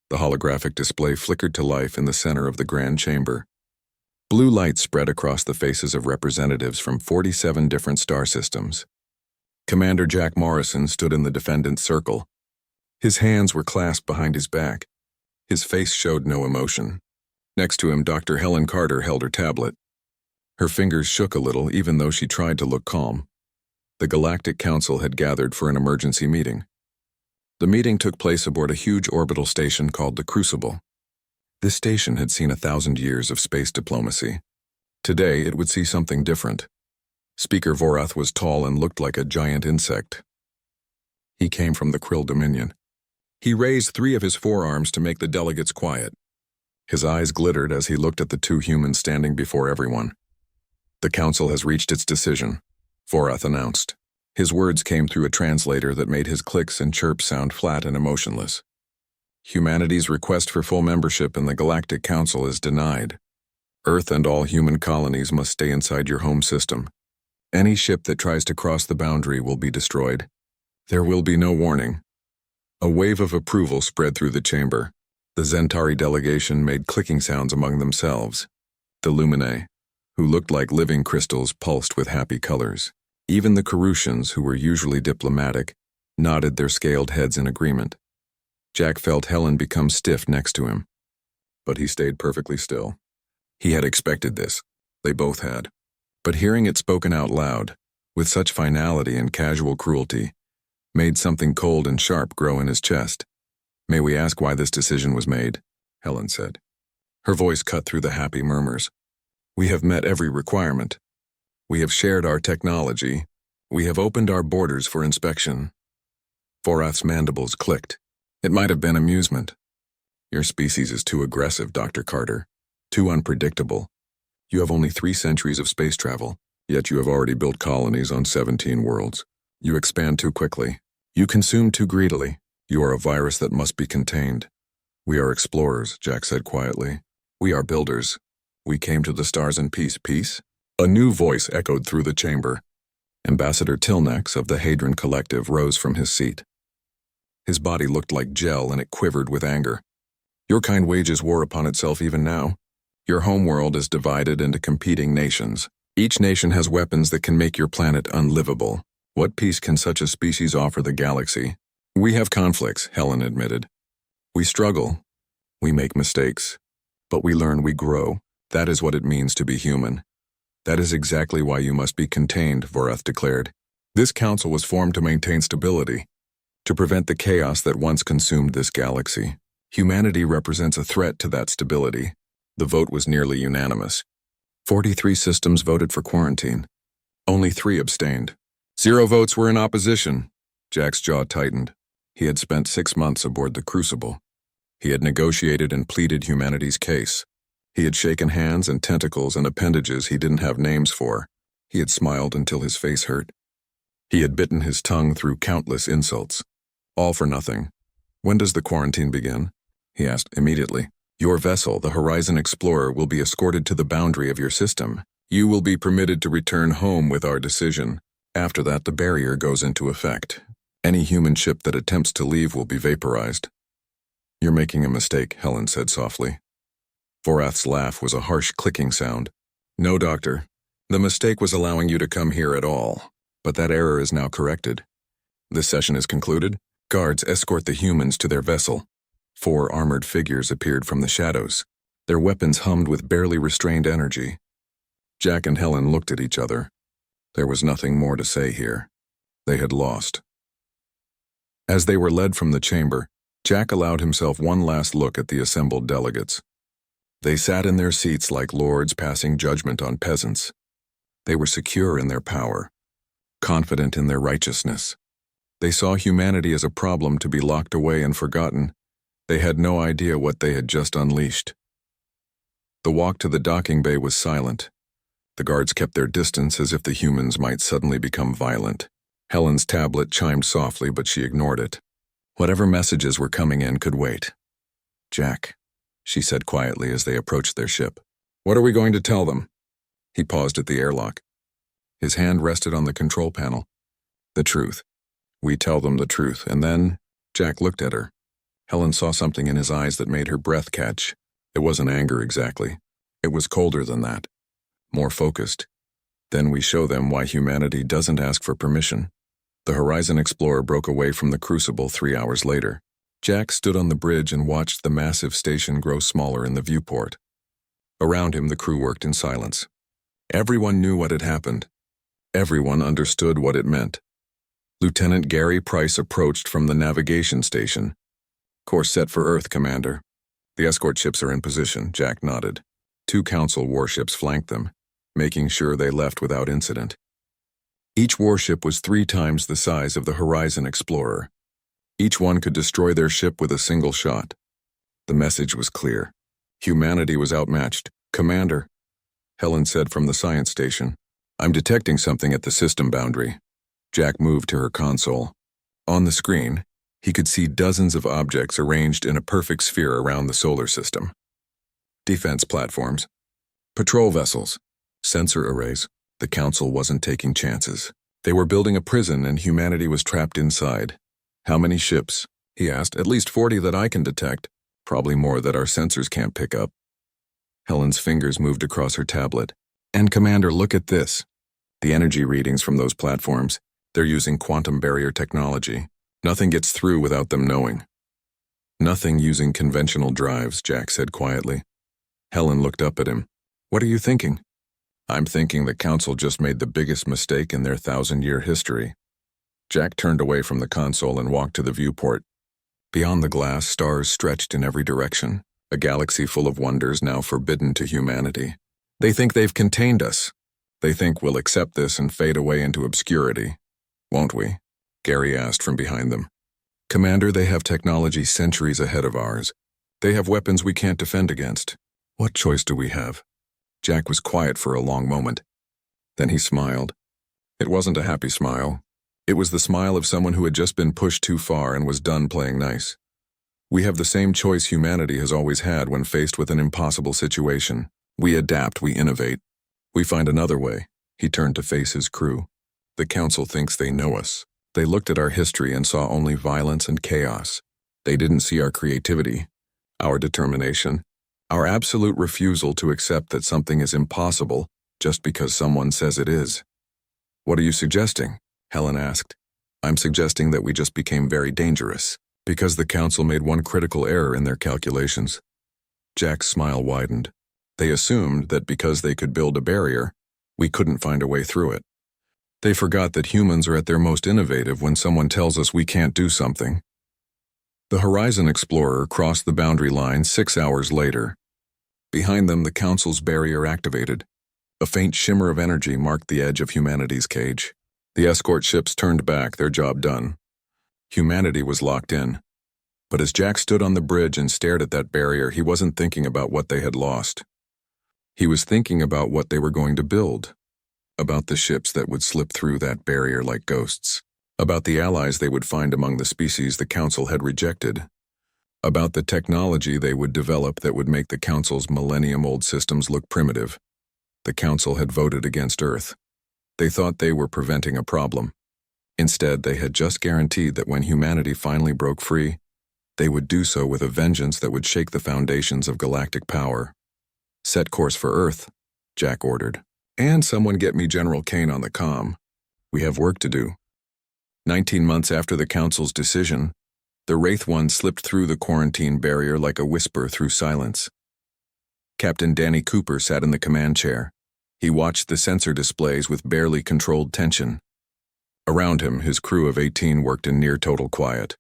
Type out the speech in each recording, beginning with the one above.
The holographic display flickered to life in the center of the grand chamber. Blue light spread across the faces of representatives from 47 different star systems. Commander Jack Morrison stood in the defendant's circle. His hands were clasped behind his back. His face showed no emotion. Next to him, Dr. Helen Carter held her tablet. Her fingers shook a little, even though she tried to look calm. The Galactic Council had gathered for an emergency meeting. The meeting took place aboard a huge orbital station called the Crucible. This station had seen 1,000 years of space diplomacy. Today, it would see something different. Speaker Vorath was tall and looked like a giant insect. He came from the Krill Dominion. He raised 3 of his forearms to make the delegates quiet. His eyes glittered as he looked at the 2 humans standing before everyone. The council has reached its decision, Vorath announced. His words came through a translator that made his clicks and chirps sound flat and emotionless. Humanity's request for full membership in the Galactic Council is denied. Earth and all human colonies must stay inside your home system. Any ship that tries to cross the boundary will be destroyed. There will be no warning. A wave of approval spread through the chamber. The Zentari delegation made clicking sounds among themselves. The Luminae, who looked like living crystals, pulsed with happy colors. Even the Carusians, who were usually diplomatic, nodded their scaled heads in agreement. Jack felt Helen become stiff next to him. But he stayed perfectly still. He had expected this. They both had. But hearing it spoken out loud, with such finality and casual cruelty, made something cold and sharp grow in his chest. "May we ask why this decision was made?" Helen said. Her voice cut through the happy murmurs. "We have met every requirement. We have shared our technology. We have opened our borders for inspection." Vorath's mandibles clicked. It might have been amusement. "Your species is too aggressive, Dr. Carter. Too unpredictable. You have only 3 centuries of space travel, yet you have already built colonies on 17 worlds. You expand too quickly. You consume too greedily. You are a virus that must be contained." "We are explorers," Jack said quietly. "We are builders. We came to the stars in peace." "Peace?" A new voice echoed through the chamber. Ambassador Tilnex of the Hadron Collective rose from his seat. His body looked like gel and it quivered with anger. "Your kind wages war upon itself even now. Your homeworld is divided into competing nations. Each nation has weapons that can make your planet unlivable. What peace can such a species offer the galaxy?" "We have conflicts," Helen admitted. "We struggle. We make mistakes. But we learn, we grow. That is what it means to be human." "That is exactly why you must be contained," Vorath declared. "This council was formed to maintain stability, to prevent the chaos that once consumed this galaxy. Humanity represents a threat to that stability." The vote was nearly unanimous. 43 systems voted for quarantine. Only 3 abstained. 0 votes were in opposition. Jack's jaw tightened. He had spent 6 months aboard the Crucible. He had negotiated and pleaded humanity's case. He had shaken hands and tentacles and appendages he didn't have names for. He had smiled until his face hurt. He had bitten his tongue through countless insults. All for nothing. "When does the quarantine begin?" he asked immediately. "Your vessel, the Horizon Explorer, will be escorted to the boundary of your system. You will be permitted to return home with our decision. After that, the barrier goes into effect. Any human ship that attempts to leave will be vaporized." "You're making a mistake," Helen said softly. Vorath's laugh was a harsh clicking sound. "No, Doctor. The mistake was allowing you to come here at all. But that error is now corrected. This session is concluded. Guards, escort the humans to their vessel." 4 armored figures appeared from the shadows. Their weapons hummed with barely restrained energy. Jack and Helen looked at each other. There was nothing more to say here. They had lost. As they were led from the chamber, Jack allowed himself one last look at the assembled delegates. They sat in their seats like lords passing judgment on peasants. They were secure in their power, confident in their righteousness. They saw humanity as a problem to be locked away and forgotten. They had no idea what they had just unleashed. The walk to the docking bay was silent. The guards kept their distance as if the humans might suddenly become violent. Helen's tablet chimed softly, but she ignored it. Whatever messages were coming in could wait. "Jack," she said quietly as they approached their ship. "What are we going to tell them?" He paused at the airlock. His hand rested on the control panel. "The truth. We tell them the truth, and then..." Jack looked at her. Helen saw something in his eyes that made her breath catch. It wasn't anger exactly. It was colder than that. More focused. Then we show them why humanity doesn't ask for permission. The Horizon Explorer broke away from the Crucible 3 hours later. Jack stood on the bridge and watched the massive station grow smaller in the viewport. Around him, the crew worked in silence. Everyone knew what had happened. Everyone understood what it meant. Lieutenant Gary Price approached from the navigation station. "Course set for Earth, Commander." "The escort ships are in position," Jack nodded. 2 Council warships flanked them, making sure they left without incident. Each warship was 3 times the size of the Horizon Explorer. Each one could destroy their ship with a single shot. The message was clear. Humanity was outmatched. "Commander," Helen said from the science station, "I'm detecting something at the system boundary." Jack moved to her console. On the screen, he could see dozens of objects arranged in a perfect sphere around the solar system. Defense platforms, patrol vessels, sensor arrays. The Council wasn't taking chances. They were building a prison and humanity was trapped inside. "How many ships?" he asked. "At least 40 that I can detect. Probably more that our sensors can't pick up." Helen's fingers moved across her tablet. "And Commander, look at this. The energy readings from those platforms. They're using quantum barrier technology. Nothing gets through without them knowing." "Nothing using conventional drives," Jack said quietly. Helen looked up at him. "What are you thinking?" "I'm thinking the Council just made the biggest mistake in their 1,000-year history." Jack turned away from the console and walked to the viewport. Beyond the glass, stars stretched in every direction, a galaxy full of wonders now forbidden to humanity. "They think they've contained us. They think we'll accept this and fade away into obscurity. Won't we?" Gary asked from behind them. "Commander, they have technology centuries ahead of ours. They have weapons we can't defend against. What choice do we have?" Jack was quiet for a long moment. Then he smiled. It wasn't a happy smile. It was the smile of someone who had just been pushed too far and was done playing nice. "We have the same choice humanity has always had when faced with an impossible situation. We adapt, we innovate. We find another way." He turned to face his crew. "The Council thinks they know us. They looked at our history and saw only violence and chaos. They didn't see our creativity, our determination, our absolute refusal to accept that something is impossible just because someone says it is." "What are you suggesting?" Helen asked. "I'm suggesting that we just became very dangerous, because the Council made one critical error in their calculations." Jack's smile widened. "They assumed that because they could build a barrier, we couldn't find a way through it. They forgot that humans are at their most innovative when someone tells us we can't do something." The Horizon Explorer crossed the boundary line 6 hours later. Behind them, the Council's barrier activated. A faint shimmer of energy marked the edge of humanity's cage. The escort ships turned back, their job done. Humanity was locked in. But as Jack stood on the bridge and stared at that barrier, he wasn't thinking about what they had lost. He was thinking about what they were going to build. About the ships that would slip through that barrier like ghosts. About the allies they would find among the species the Council had rejected. About the technology they would develop that would make the Council's millennium-old systems look primitive. The Council had voted against Earth. They thought they were preventing a problem. Instead, they had just guaranteed that when humanity finally broke free, they would do so with a vengeance that would shake the foundations of galactic power. "Set course for Earth," Jack ordered. "And someone get me General Kane on the comm. We have work to do." 19 months after the Council's decision, the Wraith One slipped through the quarantine barrier like a whisper through silence. Captain Danny Cooper sat in the command chair. He watched the sensor displays with barely controlled tension. Around him, his crew of 18 worked in near-total quiet.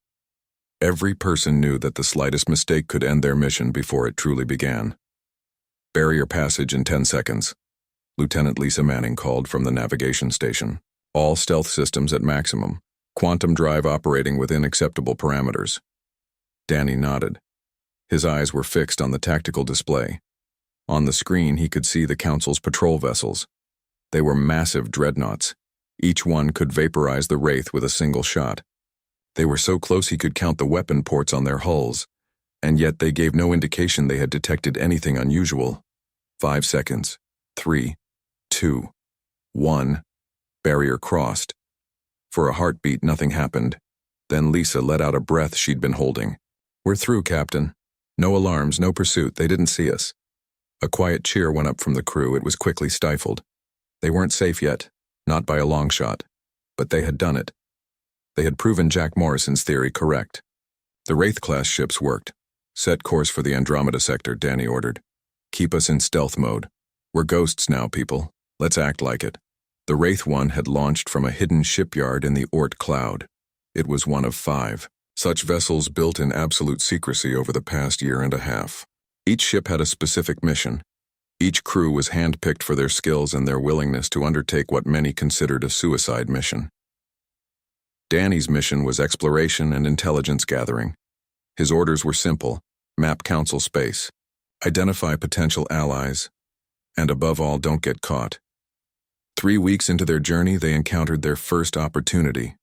Every person knew that the slightest mistake could end their mission before it truly began. "Barrier passage in 10 seconds. Lieutenant Lisa Manning called from the navigation station. "All stealth systems at maximum. Quantum drive operating within acceptable parameters." Danny nodded. His eyes were fixed on the tactical display. On the screen, he could see the Council's patrol vessels. They were massive dreadnoughts. Each one could vaporize the Wraith with a single shot. They were so close he could count the weapon ports on their hulls, and yet they gave no indication they had detected anything unusual. 5 seconds. 3, 2, 1. Barrier crossed. For a heartbeat, nothing happened. Then Lisa let out a breath she'd been holding. We're through, Captain. No alarms, no pursuit, they didn't see us. A quiet cheer went up from the crew. It was quickly stifled. They weren't safe yet, not by a long shot. But they had done it. They had proven Jack Morrison's theory correct. The Wraith-class ships worked. Set course for the Andromeda sector, Danny ordered. Keep us in stealth mode. We're ghosts now, people. Let's act like it. The Wraith-1 had launched from a hidden shipyard in the Oort cloud. It was one of 5 such vessels built in absolute secrecy over the past year and a half. Each ship had a specific mission. Each crew was handpicked for their skills and their willingness to undertake what many considered a suicide mission. Danny's mission was exploration and intelligence gathering. His orders were simple: map Council space, identify potential allies, and above all, don't get caught. 3 weeks into their journey, they encountered their first opportunity.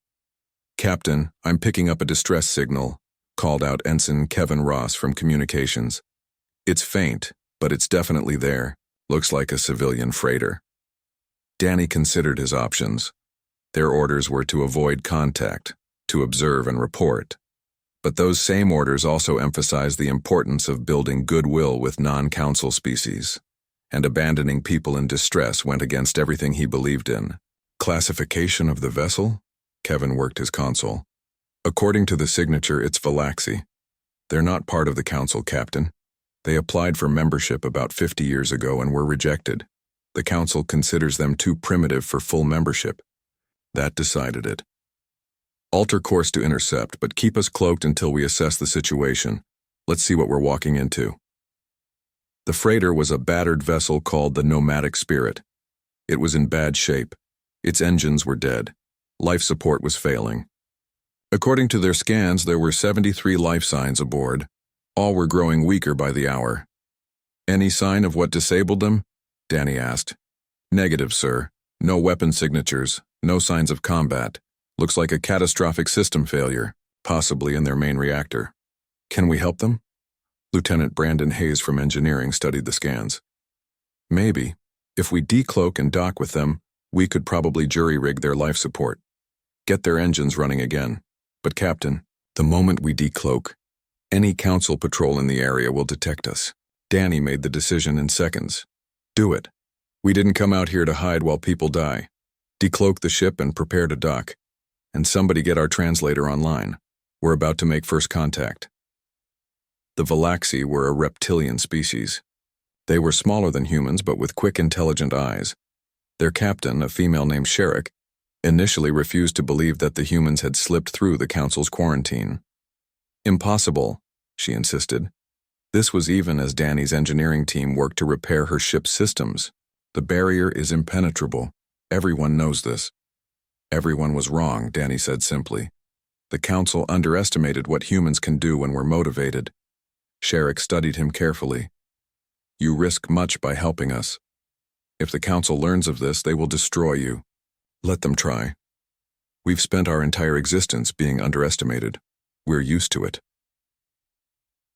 "Captain, I'm picking up a distress signal," called out Ensign Kevin Ross from communications. "It's faint, but it's definitely there. Looks like a civilian freighter." Danny considered his options. Their orders were to avoid contact, to observe and report. But those same orders also emphasized the importance of building goodwill with non-council species, and abandoning people in distress went against everything he believed in. Classification of the vessel? Kevin worked his console. "According to the signature, it's Valaxi. They're not part of the council, Captain. They applied for membership about 50 years ago and were rejected. The council considers them too primitive for full membership. That decided it. Alter course to intercept, but keep us cloaked until we assess the situation. Let's see what we're walking into." The freighter was a battered vessel called the Nomadic Spirit. It was in bad shape. Its engines were dead. Life support was failing. According to their scans, there were 73 life signs aboard. All were growing weaker by the hour. "Any sign of what disabled them?" Danny asked. "Negative, sir. No weapon signatures, no signs of combat. Looks like a catastrophic system failure, possibly in their main reactor. Can we help them?" Lieutenant Brandon Hayes from engineering studied the scans. "Maybe. If we decloak and dock with them, we could probably jury-rig their life support. Get their engines running again. But Captain, the moment we decloak, any council patrol in the area will detect us." Danny made the decision in seconds. "Do it. We didn't come out here to hide while people die. Decloak the ship and prepare to dock. And somebody get our translator online. We're about to make first contact." The Valaxi were a reptilian species. They were smaller than humans, but with quick, intelligent eyes. Their captain, a female named Sherrick, initially refused to believe that the humans had slipped through the council's quarantine. "Impossible," she insisted. This was even as Danny's engineering team worked to repair her ship's systems. "The barrier is impenetrable. Everyone knows this." "Everyone was wrong," Danny said simply. "The council underestimated what humans can do when we're motivated." Sherrick studied him carefully. "You risk much by helping us. If the council learns of this, they will destroy you. Let them try. We've spent our entire existence being underestimated. We're used to it."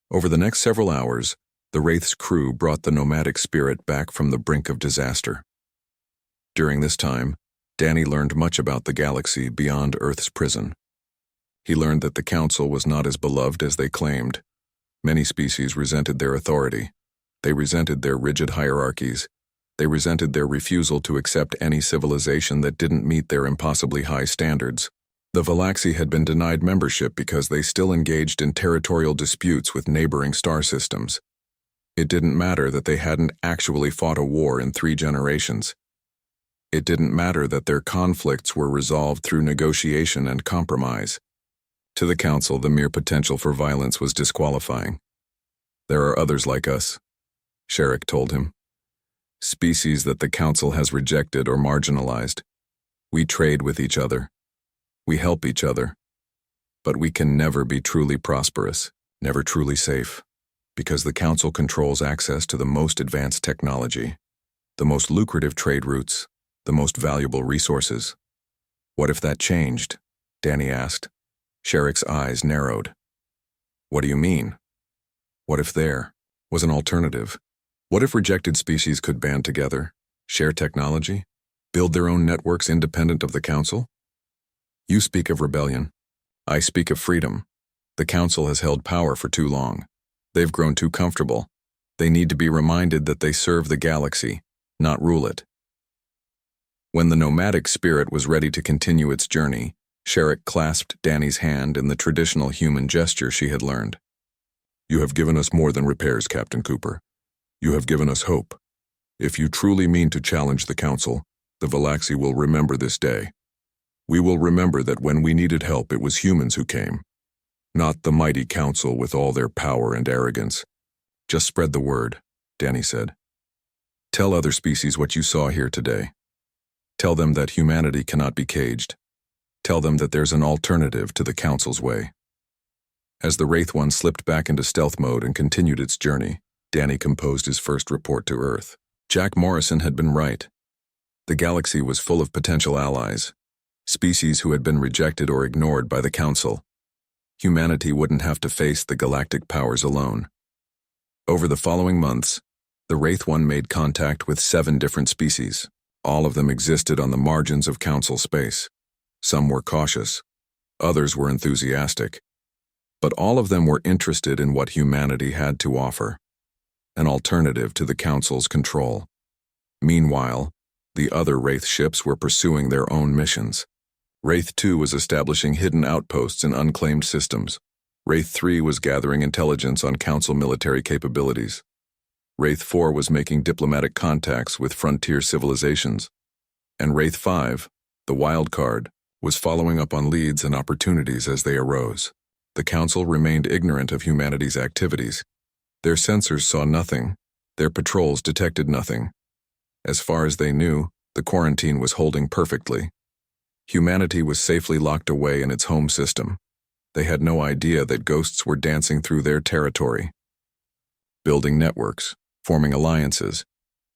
Over the next several hours, the Wraith's crew brought the Nomadic Spirit back from the brink of disaster. During this time, Danny learned much about the galaxy beyond Earth's prison. He learned that the council was not as beloved as they claimed. Many species resented their authority. They resented their rigid hierarchies. They resented their refusal to accept any civilization that didn't meet their impossibly high standards. The Valaxi had been denied membership because they still engaged in territorial disputes with neighboring star systems. It didn't matter that they hadn't actually fought a war in 3 generations. It didn't matter that their conflicts were resolved through negotiation and compromise. To the council, the mere potential for violence was disqualifying. "There are others like us," Sherrick told him. "Species that the council has rejected or marginalized. We trade with each other. We help each other. But we can never be truly prosperous, never truly safe, because the council controls access to the most advanced technology, the most lucrative trade routes, the most valuable resources." "What if that changed?" Danny asked. Sherrick's eyes narrowed. "What do you mean?" "What if there was an alternative? What if rejected species could band together, share technology, build their own networks independent of the council? You speak of rebellion. I speak of freedom. The Council has held power for too long. They've grown too comfortable. They need to be reminded that they serve the galaxy, not rule it. When the nomadic spirit was ready to continue its journey, Sherrick clasped Danny's hand in the traditional human gesture she had learned. You have given us more than repairs, Captain Cooper. You have given us hope. If you truly mean to challenge the Council, the Valaxi will remember this day. We will remember that when we needed help, it was humans who came, not the mighty Council with all their power and arrogance. Just spread the word, Danny said. Tell other species what you saw here today. Tell them that humanity cannot be caged. Tell them that there's an alternative to the Council's way. As the Wraith One slipped back into stealth mode and continued its journey, Danny composed his first report to Earth. Jack Morrison had been right. The galaxy was full of potential allies, species who had been rejected or ignored by the Council. Humanity wouldn't have to face the galactic powers alone. Over the following months, the Wraith One made contact with 7 different species. All of them existed on the margins of Council space. Some were cautious, others were enthusiastic. But all of them were interested in what humanity had to offer, an alternative to the Council's control. Meanwhile, the other Wraith ships were pursuing their own missions. Wraith 2 was establishing hidden outposts in unclaimed systems. Wraith 3 was gathering intelligence on Council military capabilities. Wraith 4 was making diplomatic contacts with frontier civilizations. And Wraith 5, the wild card, was following up on leads and opportunities as they arose. The Council remained ignorant of humanity's activities. Their sensors saw nothing. Their patrols detected nothing. As far as they knew, the quarantine was holding perfectly. Humanity was safely locked away in its home system. They had no idea that ghosts were dancing through their territory, building networks, forming alliances,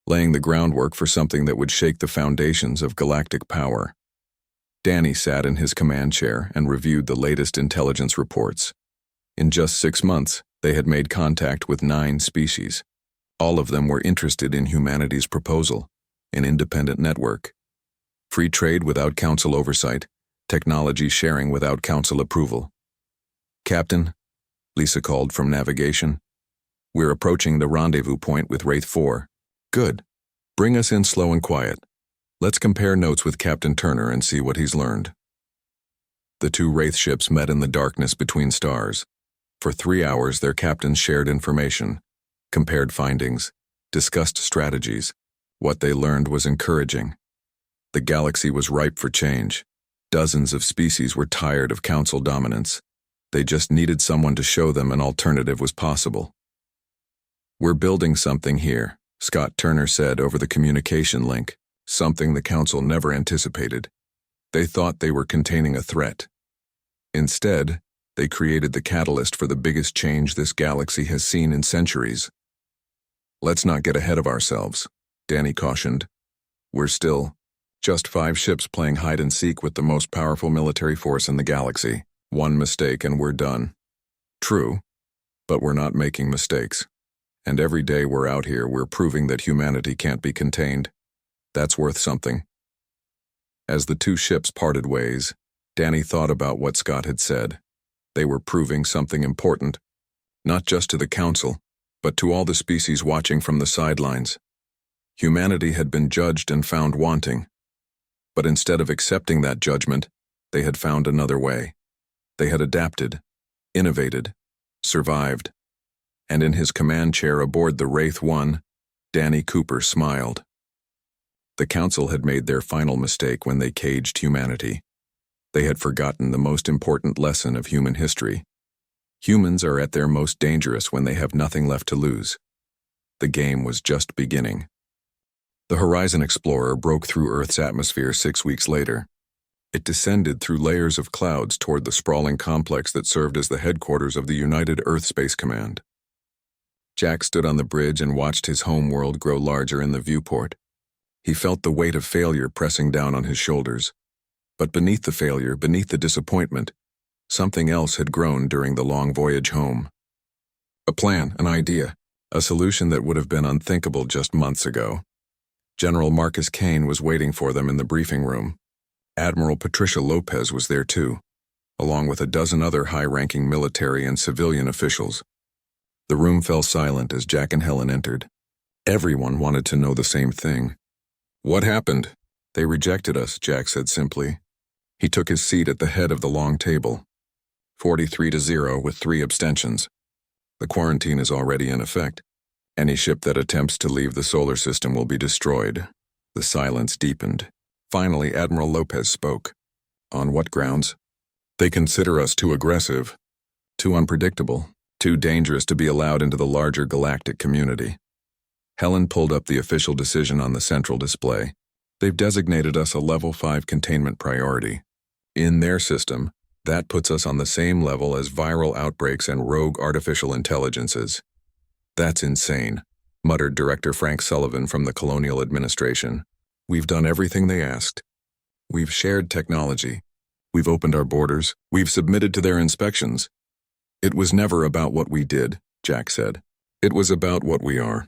laying the groundwork for something that would shake the foundations of galactic power. Danny sat in his command chair and reviewed the latest intelligence reports. In just 6 months, they had made contact with 9 species. All of them were interested in humanity's proposal, an independent network. Free trade without Council oversight, technology sharing without Council approval. Captain, Lisa called from navigation. We're approaching the rendezvous point with Wraith 4. Good. Bring us in slow and quiet. Let's compare notes with Captain Turner and see what he's learned. The 2 Wraith ships met in the darkness between stars. For 3 hours, their captains shared information, compared findings, discussed strategies. What they learned was encouraging. The galaxy was ripe for change. Dozens of species were tired of Council dominance. They just needed someone to show them an alternative was possible. We're building something here, Scott Turner said over the communication link, something the Council never anticipated. They thought they were containing a threat. Instead, they created the catalyst for the biggest change this galaxy has seen in centuries. Let's not get ahead of ourselves, Danny cautioned. We're still just 5 ships playing hide-and-seek with the most powerful military force in the galaxy. One mistake and we're done. True, but we're not making mistakes. And every day we're out here, we're proving that humanity can't be contained. That's worth something. As the 2 ships parted ways, Danny thought about what Scott had said. They were proving something important, not just to the Council, but to all the species watching from the sidelines. Humanity had been judged and found wanting. But instead of accepting that judgment, they had found another way. They had adapted, innovated, survived. And in his command chair aboard the Wraith One, Danny Cooper smiled. The Council had made their final mistake when they caged humanity. They had forgotten the most important lesson of human history. Humans are at their most dangerous when they have nothing left to lose. The game was just beginning. The Horizon Explorer broke through Earth's atmosphere 6 weeks later. It descended through layers of clouds toward the sprawling complex that served as the headquarters of the United Earth Space Command. Jack stood on the bridge and watched his home world grow larger in the viewport. He felt the weight of failure pressing down on his shoulders. But beneath the failure, beneath the disappointment, something else had grown during the long voyage home. A plan, an idea, a solution that would have been unthinkable just months ago. General Marcus Kane was waiting for them in the briefing room. Admiral Patricia Lopez was there too. along with a dozen other high-ranking military and civilian officials. The room fell silent as Jack and Helen entered. Everyone wanted to know the same thing. "What happened?" "They rejected us," Jack said simply. He took his seat at the head of the long table. 43-0 with 3 abstentions. The quarantine is already in effect. Any ship that attempts to leave the solar system will be destroyed. The silence deepened. Finally, Admiral Lopez spoke. "On what grounds?" "They consider us too aggressive, too unpredictable, too dangerous to be allowed into the larger galactic community." Helen pulled up the official decision on the central display. "They've designated us a Level 5 containment priority. In their system, that puts us on the same level as viral outbreaks and rogue artificial intelligences." "That's insane," muttered Director Frank Sullivan from the Colonial Administration. "We've done everything they asked. We've shared technology. We've opened our borders. We've submitted to their inspections." "It was never about what we did," Jack said. "It was about what we are.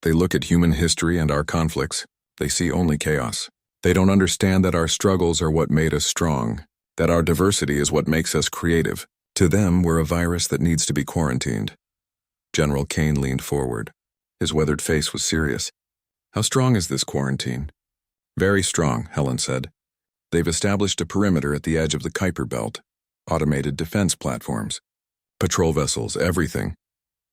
They look at human history and our conflicts. They see only chaos. They don't understand that our struggles are what made us strong, that our diversity is what makes us creative. To them, we're a virus that needs to be quarantined." General Kane leaned forward. His weathered face was serious. "How strong is this quarantine?" "Very strong," Helen said. "They've established a perimeter at the edge of the Kuiper Belt. Automated defense platforms. Patrol vessels, everything.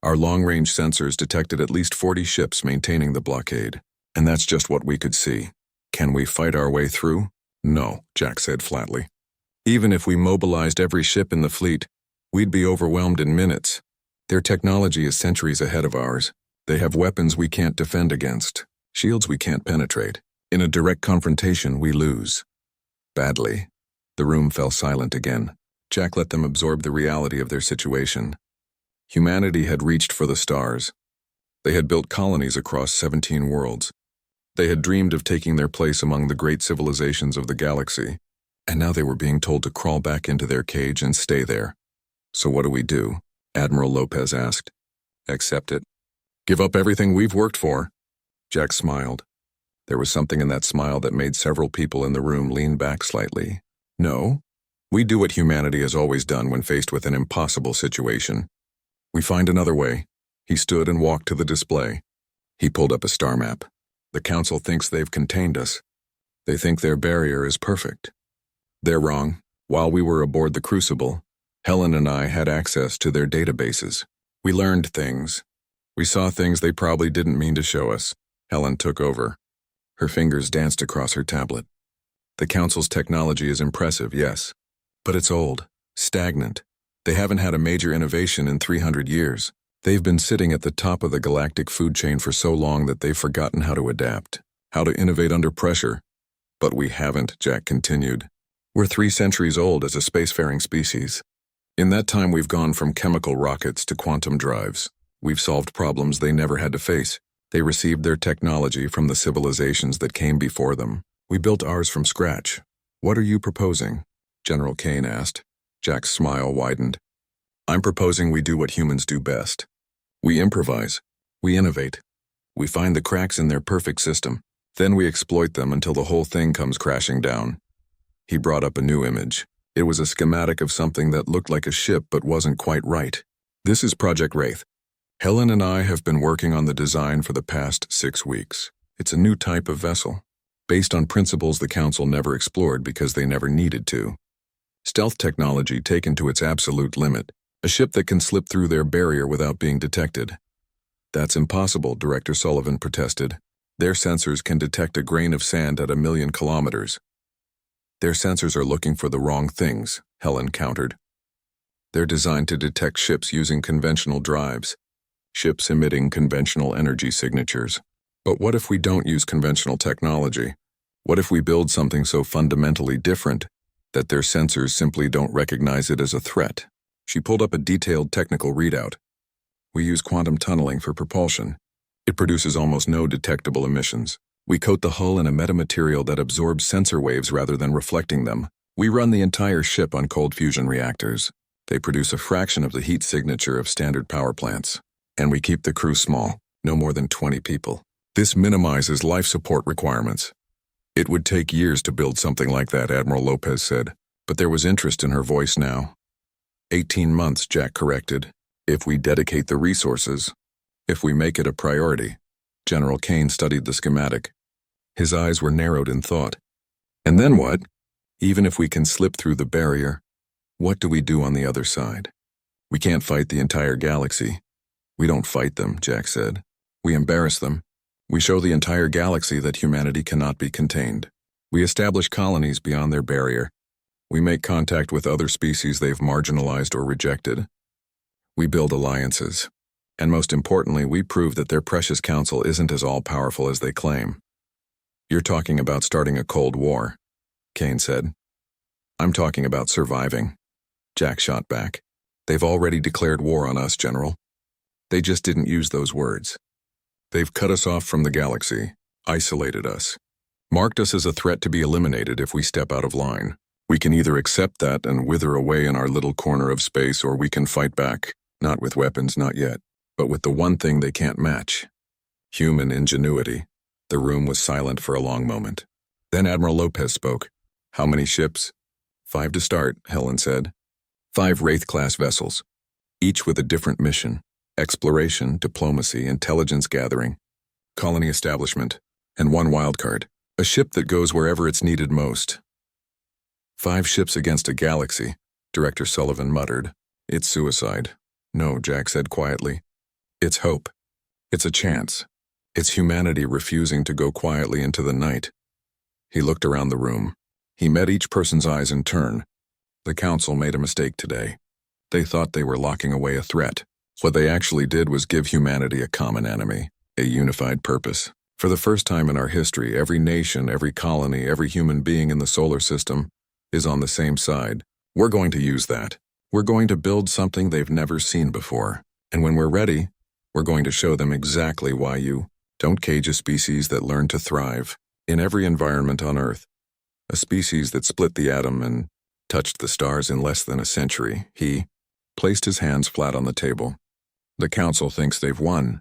Our long-range sensors detected at least 40 ships maintaining the blockade. And that's just what we could see. Can we fight our way through?" "No," Jack said flatly. "Even if we mobilized every ship in the fleet, we'd be overwhelmed in minutes. Their technology is centuries ahead of ours. They have weapons we can't defend against, shields we can't penetrate. In a direct confrontation, we lose. Badly." The room fell silent again. Jack let them absorb the reality of their situation. Humanity had reached for the stars. They had built colonies across 17 worlds. They had dreamed of taking their place among the great civilizations of the galaxy, and now they were being told to crawl back into their cage and stay there. "So what do we do?" Admiral Lopez asked. "Accept it. Give up everything we've worked for." Jack smiled. There was something in that smile that made several people in the room lean back slightly. "No. We do what humanity has always done when faced with an impossible situation. We find another way." He stood and walked to the display. He pulled up a star map. "The Council thinks they've contained us. They think their barrier is perfect. They're wrong. While we were aboard the Crucible, Helen and I had access to their databases. We learned things. We saw things they probably didn't mean to show us." Helen took over. Her fingers danced across her tablet. "The Council's technology is impressive, yes. But it's old, stagnant. They haven't had a major innovation in 300 years. They've been sitting at the top of the galactic food chain for so long that they've forgotten how to adapt, how to innovate under pressure. But we haven't," Jack continued. "We're 3 centuries old as a spacefaring species. In that time we've gone from chemical rockets to quantum drives. We've solved problems they never had to face. They received their technology from the civilizations that came before them. We built ours from scratch. What are you proposing?" General Kane asked. Jack's smile widened. "I'm proposing we do what humans do best. We improvise. We innovate. We find the cracks in their perfect system. Then we exploit them until the whole thing comes crashing down." He brought up a new image. It was a schematic of something that looked like a ship but wasn't quite right. "This is Project Wraith. Helen and I have been working on the design for the past 6 weeks. It's a new type of vessel, based on principles the Council never explored because they never needed to. Stealth technology taken to its absolute limit. A ship that can slip through their barrier without being detected." "That's impossible," Director Sullivan protested. "Their sensors can detect a grain of sand at 1,000,000 kilometers." "Their sensors are looking for the wrong things," Helen countered. "They're designed to detect ships using conventional drives, ships emitting conventional energy signatures. But what if we don't use conventional technology? What if we build something so fundamentally different that their sensors simply don't recognize it as a threat?" She pulled up a detailed technical readout. "We use quantum tunneling for propulsion. It produces almost no detectable emissions. We coat the hull in a metamaterial that absorbs sensor waves rather than reflecting them. We run the entire ship on cold fusion reactors. They produce a fraction of the heat signature of standard power plants. And we keep the crew small, no more than 20 people. This minimizes life support requirements." "It would take years to build something like that," Admiral Lopez said. But there was interest in her voice now. 18 months, Jack corrected. If we dedicate the resources. If we make it a priority. General Kane studied the schematic. His eyes were narrowed in thought. And then what? Even if we can slip through the barrier, what do we do on the other side? We can't fight the entire galaxy. We don't fight them, Jack said. We embarrass them. We show the entire galaxy that humanity cannot be contained. We establish colonies beyond their barrier. We make contact with other species they've marginalized or rejected. We build alliances. And most importantly, we prove that their precious council isn't as all-powerful as they claim. You're talking about starting a Cold War, Kane said. I'm talking about surviving. Jack shot back. They've already declared war on us, General. They just didn't use those words. They've cut us off from the galaxy, isolated us, marked us as a threat to be eliminated if we step out of line. We can either accept that and wither away in our little corner of space, or we can fight back, not with weapons, not yet, but with the one thing they can't match. Human ingenuity. The room was silent for a long moment. Then Admiral Lopez spoke. How many ships? 5 to start, Helen said. 5 Wraith-class vessels, each with a different mission. Exploration, diplomacy, intelligence gathering, colony establishment, and 1 wildcard, a ship that goes wherever it's needed most. 5 ships against a galaxy, Director Sullivan muttered. It's suicide. No, Jack said quietly. It's hope. It's a chance. It's humanity refusing to go quietly into the night. He looked around the room. He met each person's eyes in turn. The Council made a mistake today. They thought they were locking away a threat. What they actually did was give humanity a common enemy, a unified purpose. For the first time in our history, every nation, every colony, every human being in the solar system is on the same side. We're going to use that. We're going to build something they've never seen before. And when we're ready, we're going to show them exactly why you don't cage a species that learned to thrive in every environment on Earth. A species that split the atom and touched the stars in less than a century. He placed his hands flat on the table. The Council thinks they've won.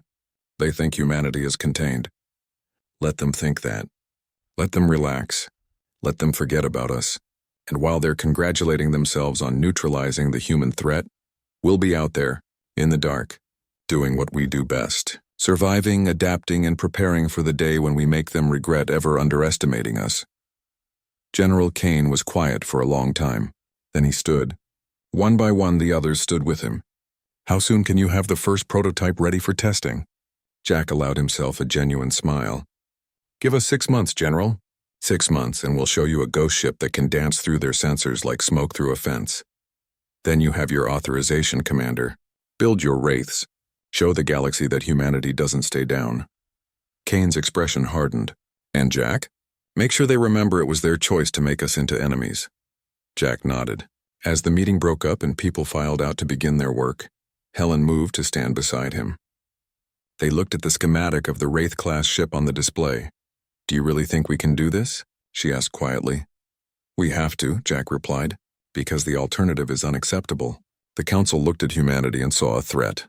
They think humanity is contained. Let them think that. Let them relax. Let them forget about us. And while they're congratulating themselves on neutralizing the human threat, we'll be out there, in the dark, doing what we do best. Surviving, adapting, and preparing for the day when we make them regret ever underestimating us. General Kane was quiet for a long time. Then he stood. One by one, the others stood with him. How soon can you have the first prototype ready for testing? Jack allowed himself a genuine smile. Give us 6 months, General. 6 months, and we'll show you a ghost ship that can dance through their sensors like smoke through a fence. Then you have your authorization, Commander. Build your wraiths. Show the galaxy that humanity doesn't stay down. Kane's expression hardened. And Jack? Make sure they remember it was their choice to make us into enemies. Jack nodded. As the meeting broke up and people filed out to begin their work, Helen moved to stand beside him. They looked at the schematic of the Wraith-class ship on the display. Do you really think we can do this? She asked quietly. We have to, Jack replied, because the alternative is unacceptable. The Council looked at humanity and saw a threat.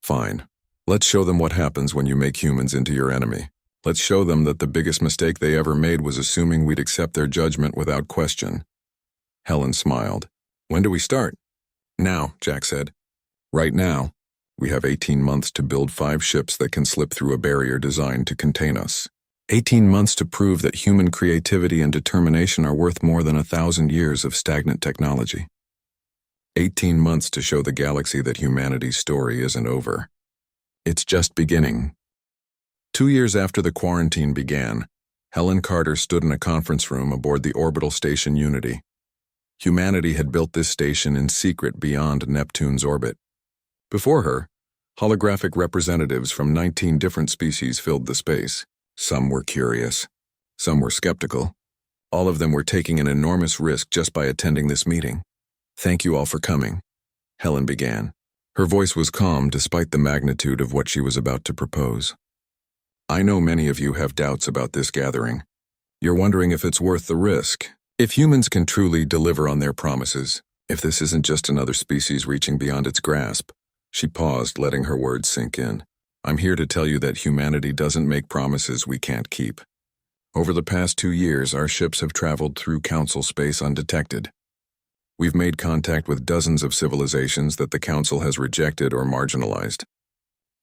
Fine. Let's show them what happens when you make humans into your enemy. Let's show them that the biggest mistake they ever made was assuming we'd accept their judgment without question. Helen smiled. When do we start? Now, Jack said. Right now. We have 18 months to build 5 ships that can slip through a barrier designed to contain us. 18 months to prove that human creativity and determination are worth more than 1,000 years of stagnant technology. 18 months to show the galaxy that humanity's story isn't over. It's just beginning. 2 years after the quarantine began, Helen Carter stood in a conference room aboard the orbital station Unity. Humanity had built this station in secret beyond Neptune's orbit. Before her, holographic representatives from 19 different species filled the space. Some were curious. Some were skeptical. All of them were taking an enormous risk just by attending this meeting. Thank you all for coming, Helen began. Her voice was calm despite the magnitude of what she was about to propose. I know many of you have doubts about this gathering. You're wondering if it's worth the risk. If humans can truly deliver on their promises, if this isn't just another species reaching beyond its grasp. She paused, letting her words sink in. I'm here to tell you that humanity doesn't make promises we can't keep. Over the past 2 years, our ships have traveled through Council space undetected. We've made contact with dozens of civilizations that the Council has rejected or marginalized.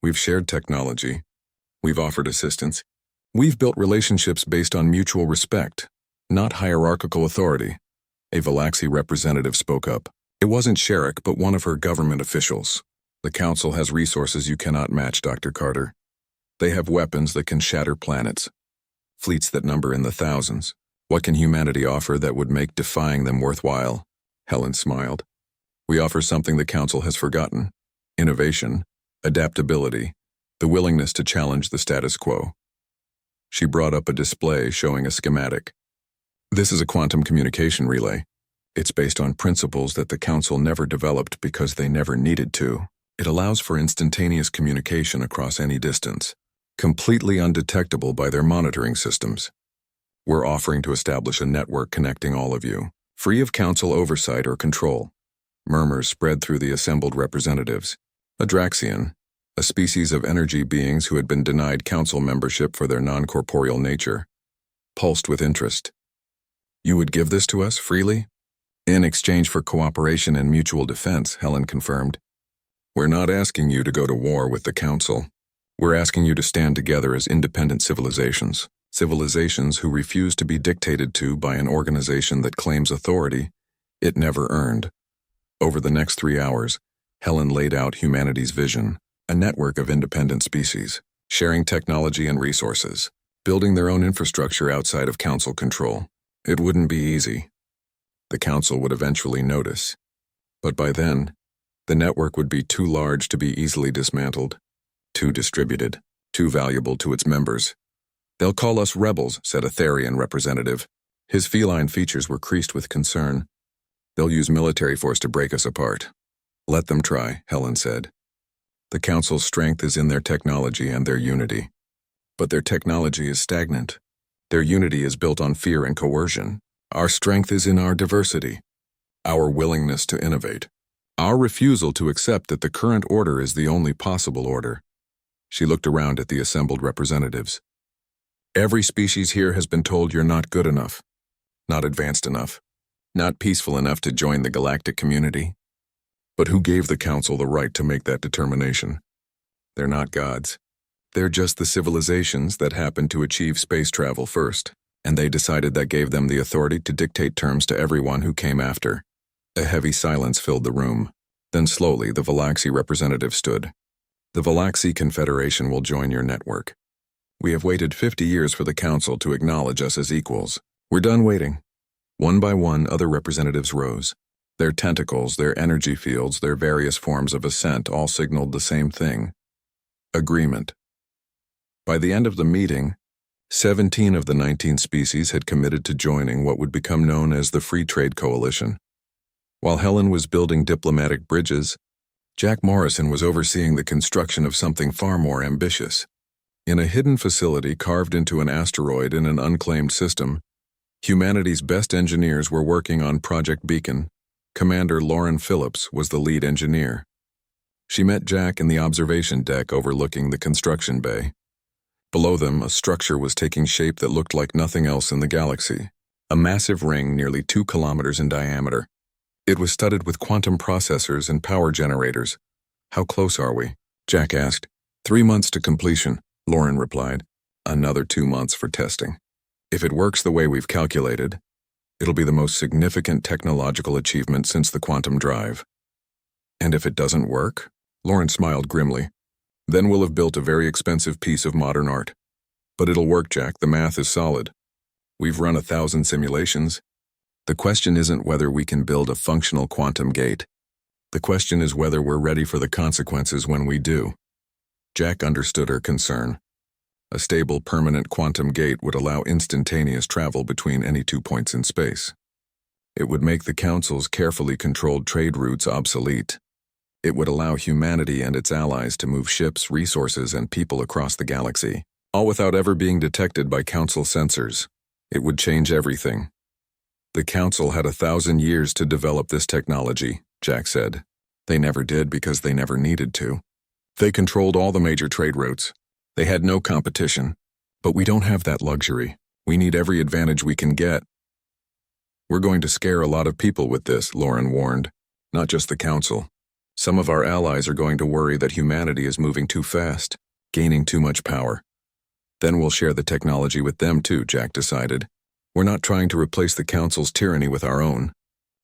We've shared technology. We've offered assistance. We've built relationships based on mutual respect, not hierarchical authority. A Valaxi representative spoke up. It wasn't Sherrick, but one of her government officials. The Council has resources you cannot match, Dr. Carter. They have weapons that can shatter planets. Fleets that number in the thousands. What can humanity offer that would make defying them worthwhile? Helen smiled. We offer something the Council has forgotten. Innovation, adaptability, the willingness to challenge the status quo. She brought up a display showing a schematic. This is a quantum communication relay. It's based on principles that the Council never developed because they never needed to. It allows for instantaneous communication across any distance, completely undetectable by their monitoring systems. We're offering to establish a network connecting all of you, free of Council oversight or control. Murmurs spread through the assembled representatives. A Draxian, a species of energy beings who had been denied Council membership for their non-corporeal nature, pulsed with interest. You would give this to us freely? In exchange for cooperation and mutual defense, Helen confirmed. We're not asking you to go to war with the Council. We're asking you to stand together as independent civilizations. Civilizations who refuse to be dictated to by an organization that claims authority it never earned. Over the next 3 hours, Helen laid out humanity's vision, a network of independent species, sharing technology and resources, building their own infrastructure outside of Council control. It wouldn't be easy. The Council would eventually notice. But by then, the network would be too large to be easily dismantled, too distributed, too valuable to its members. They'll call us rebels, said a Therian representative. His feline features were creased with concern. They'll use military force to break us apart. Let them try, Helen said. The Council's strength is in their technology and their unity. But their technology is stagnant. Their unity is built on fear and coercion. Our strength is in our diversity, our willingness to innovate, our refusal to accept that the current order is the only possible order. She looked around at the assembled representatives. Every species here has been told you're not good enough, not advanced enough, not peaceful enough to join the galactic community. But who gave the Council the right to make that determination? They're not gods. They're just the civilizations that happened to achieve space travel first, and they decided that gave them the authority to dictate terms to everyone who came after. A heavy silence filled the room. Then slowly the Valaxi representative stood. The Valaxi Confederation will join your network. We have waited 50 years for the Council to acknowledge us as equals. We're done waiting. One by one, other representatives rose. Their tentacles, their energy fields, their various forms of ascent all signaled the same thing. Agreement. By the end of the meeting, 17 of the 19 species had committed to joining what would become known as the Free Trade Coalition. While Helen was building diplomatic bridges, Jack Morrison was overseeing the construction of something far more ambitious. In a hidden facility carved into an asteroid in an unclaimed system, humanity's best engineers were working on Project Beacon. Commander Lauren Phillips was the lead engineer. She met Jack in the observation deck overlooking the construction bay. Below them, a structure was taking shape that looked like nothing else in the galaxy, a massive ring nearly 2 kilometers in diameter. It was studded with quantum processors and power generators. How close are we? Jack asked. 3 months to completion, Lauren replied. Another 2 months for testing. If it works the way we've calculated, it'll be the most significant technological achievement since the quantum drive. And if it doesn't work? Lauren smiled grimly. Then we'll have built a very expensive piece of modern art. But it'll work, Jack. The math is solid. We've run 1,000 simulations. The question isn't whether we can build a functional quantum gate. The question is whether we're ready for the consequences when we do. Jack understood her concern. A stable, permanent quantum gate would allow instantaneous travel between any 2 points in space. It would make the Council's carefully controlled trade routes obsolete. It would allow humanity and its allies to move ships, resources, and people across the galaxy, all without ever being detected by Council sensors. It would change everything. The Council had 1,000 years to develop this technology, Jack said. They never did because they never needed to. They controlled all the major trade routes. They had no competition. But we don't have that luxury. We need every advantage we can get. We're going to scare a lot of people with this, Lauren warned. Not just the Council. Some of our allies are going to worry that humanity is moving too fast, gaining too much power. Then we'll share the technology with them too, Jack decided. We're not trying to replace the Council's tyranny with our own.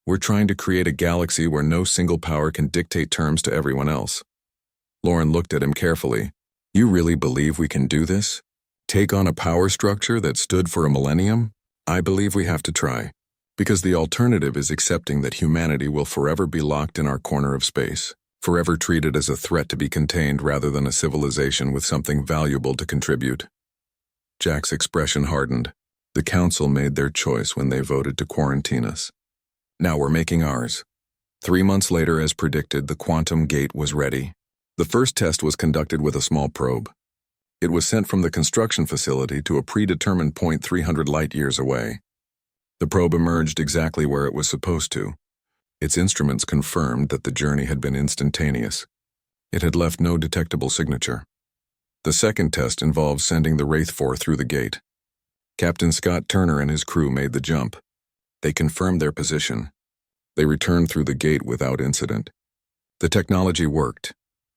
We're trying to create a galaxy where no single power can dictate terms to everyone else. Lauren looked at him carefully. You really believe we can do this? Take on a power structure that stood for a millennium? I believe we have to try. Because the alternative is accepting that humanity will forever be locked in our corner of space, forever treated as a threat to be contained rather than a civilization with something valuable to contribute. Jack's expression hardened. The Council made their choice when they voted to quarantine us. Now we're making ours. 3 months later, as predicted, the quantum gate was ready. The first test was conducted with a small probe. It was sent from the construction facility to a predetermined point 300 light-years away. The probe emerged exactly where it was supposed to. Its instruments confirmed that the journey had been instantaneous. It had left no detectable signature. The second test involved sending the Wraith 4 through the gate. Captain Scott Turner and his crew made the jump. They confirmed their position. They returned through the gate without incident. The technology worked.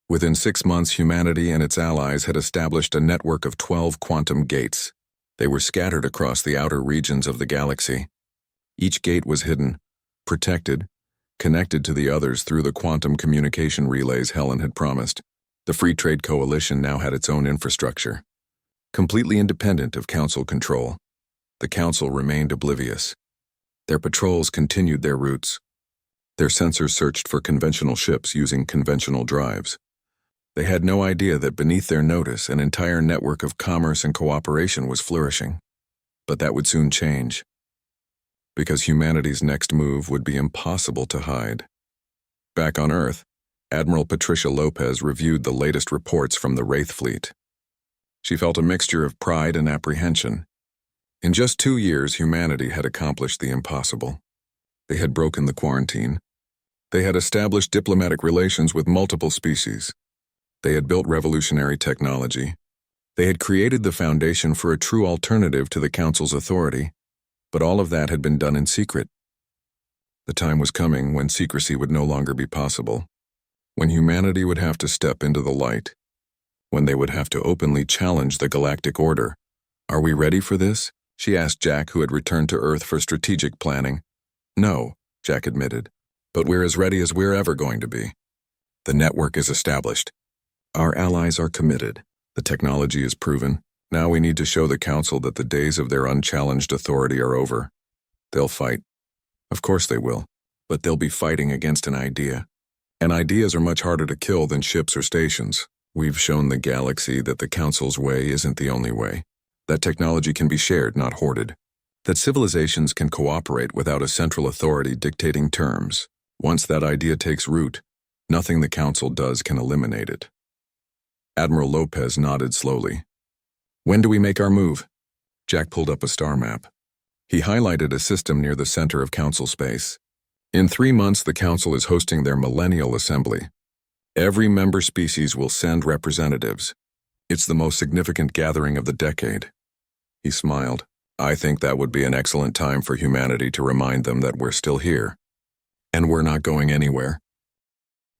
Within 6 months, humanity and its allies had established a network of 12 quantum gates. They were scattered across the outer regions of the galaxy. Each gate was hidden, protected, connected to the others through the quantum communication relays Helen had promised. The Free Trade Coalition now had its own infrastructure. Completely independent of Council control, the Council remained oblivious. Their patrols continued their routes. Their sensors searched for conventional ships using conventional drives. They had no idea that beneath their notice an entire network of commerce and cooperation was flourishing. But that would soon change. Because humanity's next move would be impossible to hide. Back on Earth, Admiral Patricia Lopez reviewed the latest reports from the Wraith fleet. She felt a mixture of pride and apprehension. In just 2 years, humanity had accomplished the impossible. They had broken the quarantine. They had established diplomatic relations with multiple species. They had built revolutionary technology. They had created the foundation for a true alternative to the Council's authority, but all of that had been done in secret. The time was coming when secrecy would no longer be possible, when humanity would have to step into the light, when they would have to openly challenge the galactic order. Are we ready for this? She asked Jack, who had returned to Earth for strategic planning. No, Jack admitted, but we're as ready as we're ever going to be. The network is established. Our allies are committed. The technology is proven. Now we need to show the Council that the days of their unchallenged authority are over. They'll fight. Of course they will. But they'll be fighting against an idea. And ideas are much harder to kill than ships or stations. We've shown the galaxy that the Council's way isn't the only way. That technology can be shared, not hoarded. That civilizations can cooperate without a central authority dictating terms. Once that idea takes root, nothing the Council does can eliminate it. Admiral Lopez nodded slowly. When do we make our move? Jack pulled up a star map. He highlighted a system near the center of Council space. In 3 months, the Council is hosting their Millennial Assembly. Every member species will send representatives. It's the most significant gathering of the decade. He smiled. I think that would be an excellent time for humanity to remind them that we're still here. And we're not going anywhere.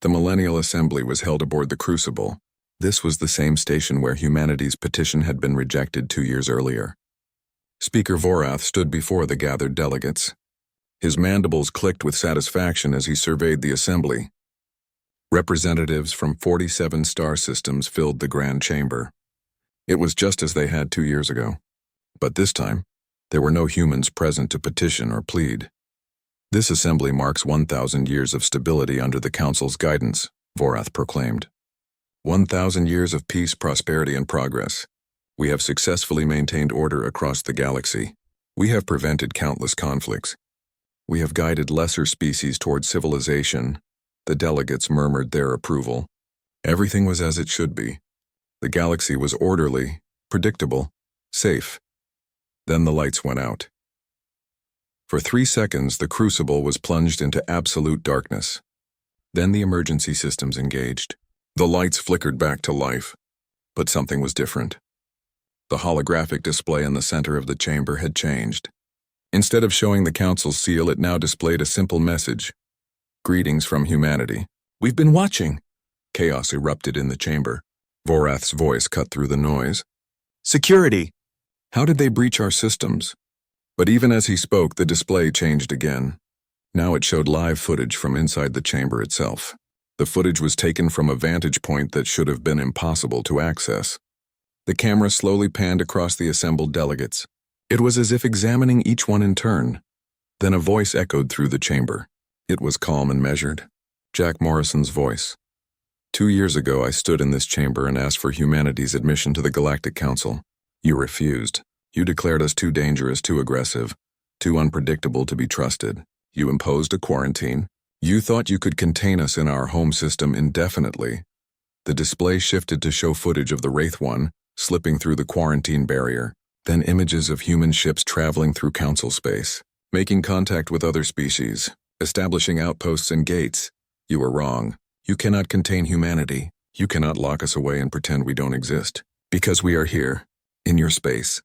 The Millennial Assembly was held aboard the Crucible. This was the same station where humanity's petition had been rejected 2 years earlier. Speaker Vorath stood before the gathered delegates. His mandibles clicked with satisfaction as he surveyed the assembly. Representatives from 47 star systems filled the grand chamber. It was just as they had 2 years ago. But this time, there were no humans present to petition or plead. This assembly marks 1,000 years of stability under the Council's guidance, Vorath proclaimed. 1,000 years of peace, prosperity, and progress. We have successfully maintained order across the galaxy. We have prevented countless conflicts. We have guided lesser species toward civilization. The delegates murmured their approval. Everything was as it should be. The galaxy was orderly, predictable, safe. Then the lights went out. For 3 seconds, the Crucible was plunged into absolute darkness. Then the emergency systems engaged. The lights flickered back to life, but something was different. The holographic display in the center of the chamber had changed. Instead of showing the Council's seal, it now displayed a simple message. Greetings from humanity. We've been watching. Chaos erupted in the chamber. Vorath's voice cut through the noise. Security! How did they breach our systems? But even as he spoke, the display changed again. Now it showed live footage from inside the chamber itself. The footage was taken from a vantage point that should have been impossible to access. The camera slowly panned across the assembled delegates. It was as if examining each one in turn. Then a voice echoed through the chamber. It was calm and measured. Jack Morrison's voice. 2 years ago, I stood in this chamber and asked for humanity's admission to the Galactic Council. You refused. You declared us too dangerous, too aggressive, too unpredictable to be trusted. You imposed a quarantine. You thought you could contain us in our home system indefinitely. The display shifted to show footage of the Wraith One slipping through the quarantine barrier, then images of human ships traveling through Council space, making contact with other species, establishing outposts and gates. You were wrong. You cannot contain humanity. You cannot lock us away and pretend we don't exist. Because we are here, in your space,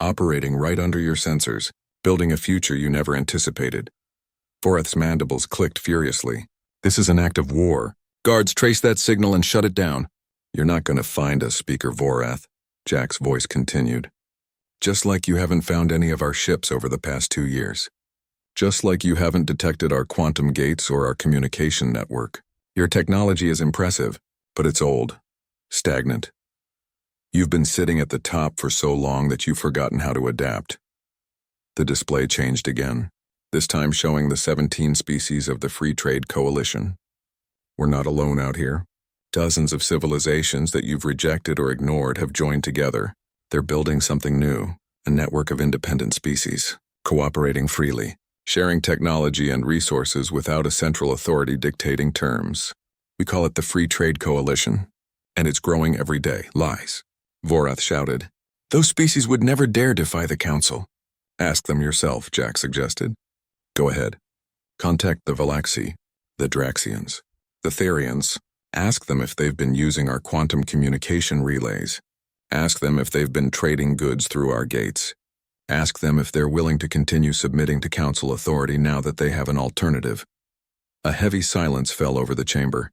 operating right under your sensors, building a future you never anticipated. Vorath's mandibles clicked furiously. This is an act of war. Guards, trace that signal and shut it down. You're not going to find us, Speaker Vorath, Jack's voice continued. Just like you haven't found any of our ships over the past 2 years. Just like you haven't detected our quantum gates or our communication network. Your technology is impressive, but it's old, stagnant. You've been sitting at the top for so long that you've forgotten how to adapt. The display changed again, this time showing the 17 species of the Free Trade Coalition. We're not alone out here. Dozens of civilizations that you've rejected or ignored have joined together. They're building something new, a network of independent species, cooperating freely, sharing technology and resources without a central authority dictating terms. We call it the Free Trade Coalition, and it's growing every day. Lies. Vorath shouted. Those species would never dare defy the Council. Ask them yourself, Jack suggested. Go ahead. Contact the Valaxi, the Draxians, the Therians. Ask them if they've been using our quantum communication relays. Ask them if they've been trading goods through our gates. Ask them if they're willing to continue submitting to Council authority now that they have an alternative. A heavy silence fell over the chamber.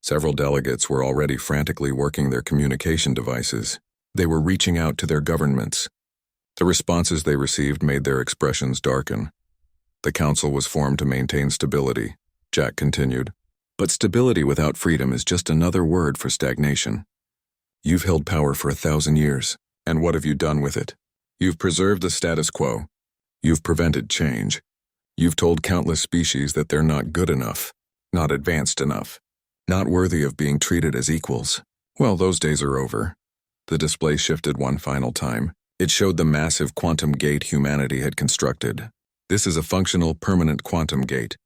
Several delegates were already frantically working their communication devices. They were reaching out to their governments. The responses they received made their expressions darken. The Council was formed to maintain stability, Jack continued. But stability without freedom is just another word for stagnation. You've held power for 1,000 years, and what have you done with it? You've preserved the status quo. You've prevented change. You've told countless species that they're not good enough, not advanced enough, not worthy of being treated as equals. Well, those days are over. The display shifted one final time. It showed the massive quantum gate humanity had constructed. This is a functional, permanent quantum gate.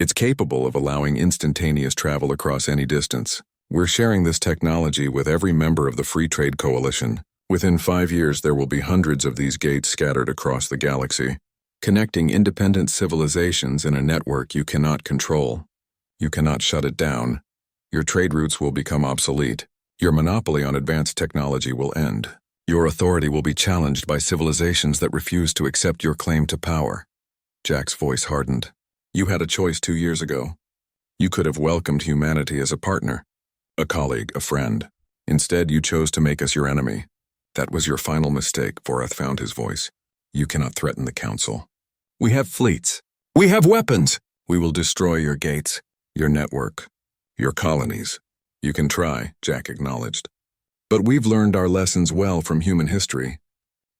It's capable of allowing instantaneous travel across any distance. We're sharing this technology with every member of the Free Trade Coalition. Within 5 years, there will be hundreds of these gates scattered across the galaxy, connecting independent civilizations in a network you cannot control. You cannot shut it down. Your trade routes will become obsolete. Your monopoly on advanced technology will end. Your authority will be challenged by civilizations that refuse to accept your claim to power. Jack's voice hardened. You had a choice 2 years ago. You could have welcomed humanity as a partner, a colleague, a friend. Instead, you chose to make us your enemy. That was your final mistake, Vorath found his voice. You cannot threaten the Council. We have fleets. We have weapons. We will destroy your gates, your network, your colonies. You can try, Jack acknowledged. But we've learned our lessons well from human history.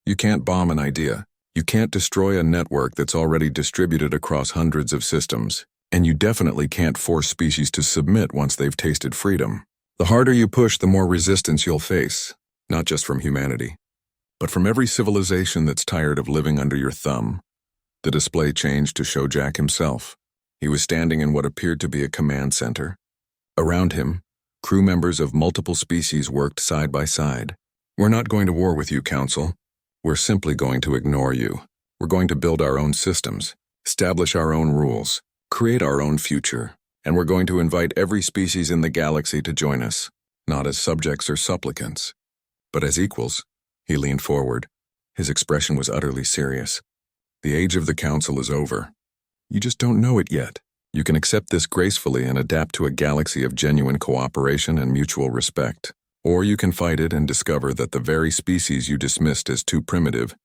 You can't bomb an idea. You can't destroy a network that's already distributed across hundreds of systems. And you definitely can't force species to submit once they've tasted freedom. The harder you push, the more resistance you'll face, not just from humanity, but from every civilization that's tired of living under your thumb. The display changed to show Jack himself. He was standing in what appeared to be a command center. Around him, crew members of multiple species worked side by side. We're not going to war with you, Council. We're simply going to ignore you. We're going to build our own systems, establish our own rules, create our own future, and we're going to invite every species in the galaxy to join us, not as subjects or supplicants, but as equals. He leaned forward. His expression was utterly serious. The age of the Council is over. You just don't know it yet. You can accept this gracefully and adapt to a galaxy of genuine cooperation and mutual respect. Or you can fight it and discover that the very species you dismissed as too primitive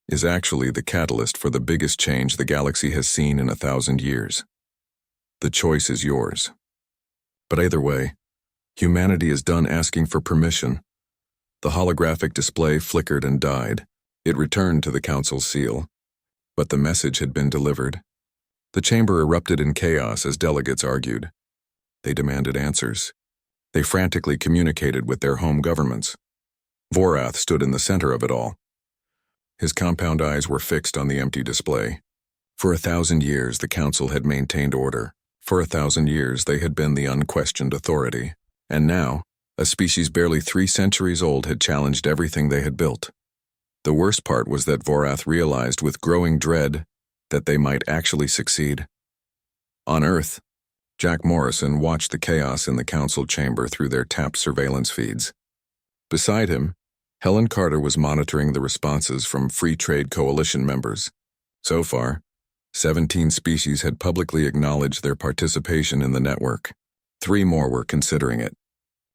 is actually the catalyst for the biggest change the galaxy has seen in 1,000 years. The choice is yours. But either way, humanity is done asking for permission. The holographic display flickered and died. It returned to the Council's seal. But the message had been delivered. The chamber erupted in chaos as delegates argued. They demanded answers. They frantically communicated with their home governments. Vorath stood in the center of it all. His compound eyes were fixed on the empty display. For 1,000 years, the Council had maintained order. For 1,000 years, they had been the unquestioned authority. And now, a species barely 3 centuries old had challenged everything they had built. The worst part was that Vorath realized with growing dread that they might actually succeed. On Earth, Jack Morrison watched the chaos in the Council chamber through their tapped surveillance feeds. Beside him, Helen Carter was monitoring the responses from Free Trade Coalition members. So far, 17 species had publicly acknowledged their participation in the network. 3 more were considering it.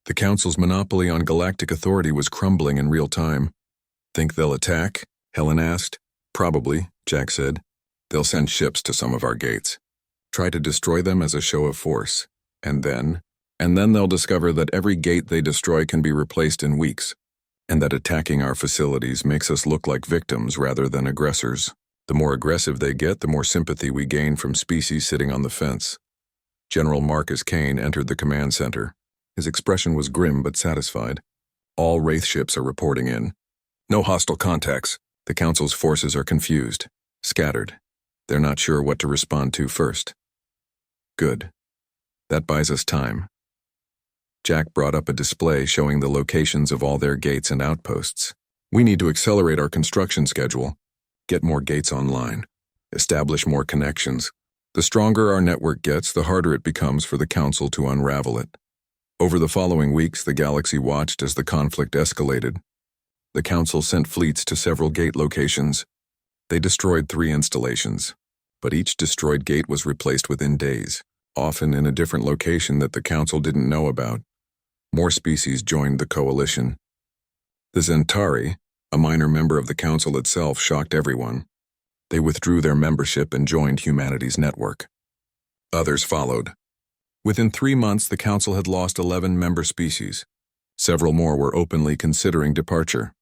The Council's monopoly on galactic authority was crumbling in real time. Think they'll attack? Helen asked. Probably, Jack said. They'll send ships to some of our gates. Try to destroy them as a show of force. And then they'll discover that every gate they destroy can be replaced in weeks, and that attacking our facilities makes us look like victims rather than aggressors. The more aggressive they get, the more sympathy we gain from species sitting on the fence. General Marcus Kane entered the command center. His expression was grim but satisfied. All Wraith ships are reporting in. No hostile contacts. The Council's forces are confused, scattered. They're not sure what to respond to first. Good. That buys us time. Jack brought up a display showing the locations of all their gates and outposts. We need to accelerate our construction schedule, get more gates online, establish more connections. The stronger our network gets, the harder it becomes for the Council to unravel it. Over the following weeks, the galaxy watched as the conflict escalated. The Council sent fleets to several gate locations. They destroyed 3 installations, but each destroyed gate was replaced within days, often in a different location that the Council didn't know about. More species joined the coalition. The Zentari, a minor member of the Council itself, shocked everyone. They withdrew their membership and joined humanity's network. Others followed. Within 3 months, the Council had lost 11 member species. Several more were openly considering departure.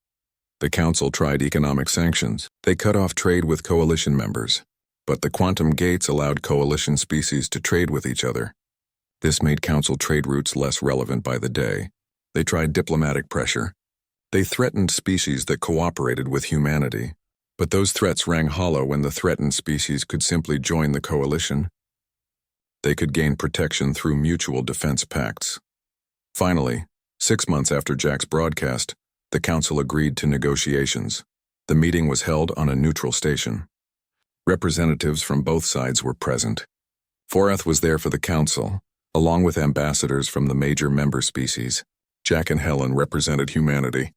The Council tried economic sanctions. They cut off trade with coalition members. But the quantum gates allowed coalition species to trade with each other. This made Council trade routes less relevant by the day. They tried diplomatic pressure. They threatened species that cooperated with humanity. But those threats rang hollow when the threatened species could simply join the coalition. They could gain protection through mutual defense pacts. Finally, 6 months after Jack's broadcast, the Council agreed to negotiations. The meeting was held on a neutral station. Representatives from both sides were present. Vorath was there for the Council, along with ambassadors from the major member species. Jack and Helen represented humanity.